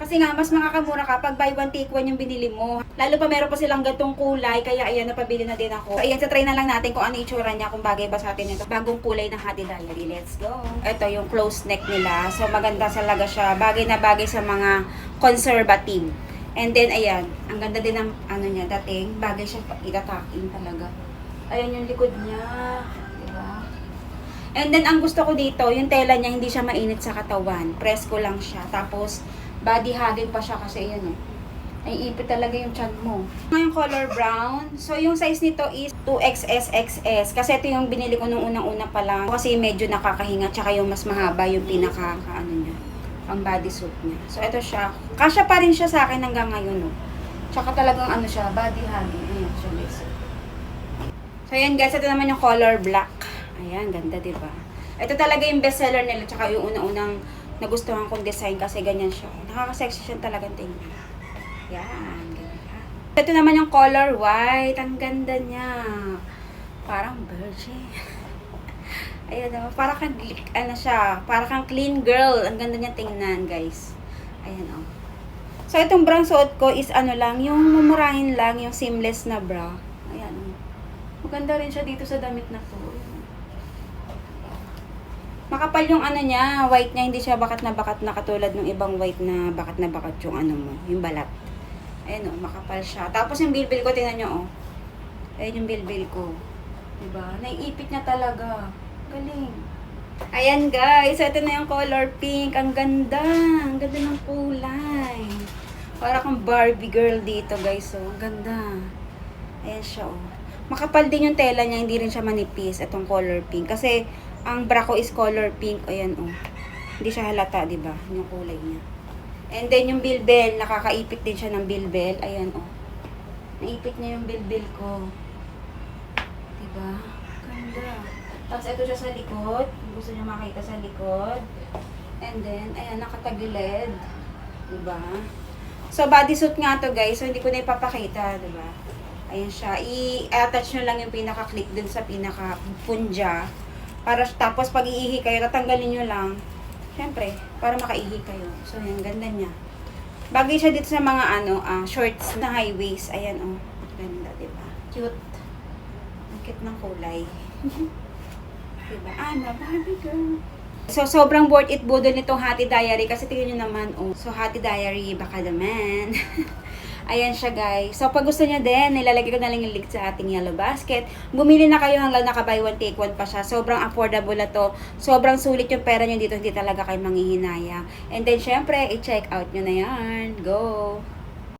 Kasi nga, mas makakamura ka pag buy one take one yung binili mo. Lalo pa meron pa silang gatong kulay, kaya ayan, napabili na din ako. So ayan, sa try na lang natin kung ano itsura niya, kung bagay ba sa atin ito. Bagong kulay ng Hati Diary. Let's go! Ito yung close neck nila. So maganda talaga siya. Bagay na bagay sa mga conservative. And then ayan, ang ganda din ng ano niya, dating. Bagay siya itataking talaga. Ayan yung likod niya. Diba? And then ang gusto ko dito, yung tela niya hindi siya mainit sa katawan. Presko lang siya. Tapos body hugging pa siya kasi yun eh. Ay ipit talaga yung tiyan mo. Ngayon color brown. So yung size nito is 2XS Kasi ito yung binili ko nung unang-una pa lang. Kasi medyo nakakahinga. Tsaka yung mas mahaba yung pinaka ano niya. Ang bodysuit niya. So ito siya. Kasya pa rin siya sa akin hanggang ngayon. No? Tsaka talagang ano siya. Body hugging. Ayan siya guys. So ayan guys. Ito naman yung color black. Ayan. Ganda diba? Ito talaga yung bestseller nila. Tsaka yung unang-unang nagustuhan kong design kasi ganyan siya. Nakaka-sexy siya talagang tingnan. Yan, ganyan. Ito naman yung color white. Ang ganda niya. Parang virgin. Ayan o. Parang kang, ano siya, parang kang clean girl. Ang ganda niya tingnan, guys. Ayan o. So, itong bra suot ko is ano lang, yung mumurahin lang, yung seamless na bra. Ayan o. Maganda rin siya dito sa damit na to. Makapal yung ano niya, white niya, hindi siya bakat na katulad ng ibang white na bakat yung ano mo, yung balat. Ayan o, makapal siya. Tapos yung bilbil ko, tingnan nyo o. Ayan yung bilbil ko. Diba? Naiipit niya talaga. Galing. Ayan guys, ito na yung color pink. Ang ganda. Ang ganda ng kulay. Para kang Barbie girl dito guys o. Ang ganda. Ayan siya o. Makapal din yung tela niya, hindi rin siya manipis. Itong color pink. Kasi ang bra ko is color pink. Ayan o. Hindi siya halata, diba? Yung kulay niya. And then yung bilbel, nakakaipit din siya ng bilbel. Ayan o. Naipit niya yung bilbel ko. Diba? Ganda. Tapos ito siya sa likod. Kung gusto niyo makita sa likod. And then, ayan, nakatagilid. Diba? So, bodysuit nga to guys. So, hindi ko na ipapakita. Diba? Ayan siya. I-attach nyo lang yung pinaka-click dun sa pinaka-punja. Para, tapos pag iihi kayo, tatanggalin nyo lang. Siyempre, para makaihi kayo. So, yan, ganda niya. Bagay siya dito sa mga shorts na high waist. Ayan, oh. Ganda, diba? Cute. Ang cute ng kulay. Diba? Barbie girl. So, sobrang worth it budol nitong Hati Diary. Kasi tingnan nyo naman, oh. So, Hati Diary, baka naman. Ayan siya guys. So pag gusto niyo din, nilalagay ko na lang yung link sa ating yellow basket. Bumili na kayo hanggang naka-buy one take one pa siya. Sobrang affordable na to. Sobrang sulit yung pera niyo dito. Hindi talaga kayo manghihinayang. And then syempre, i-check out nyo na yan. Go!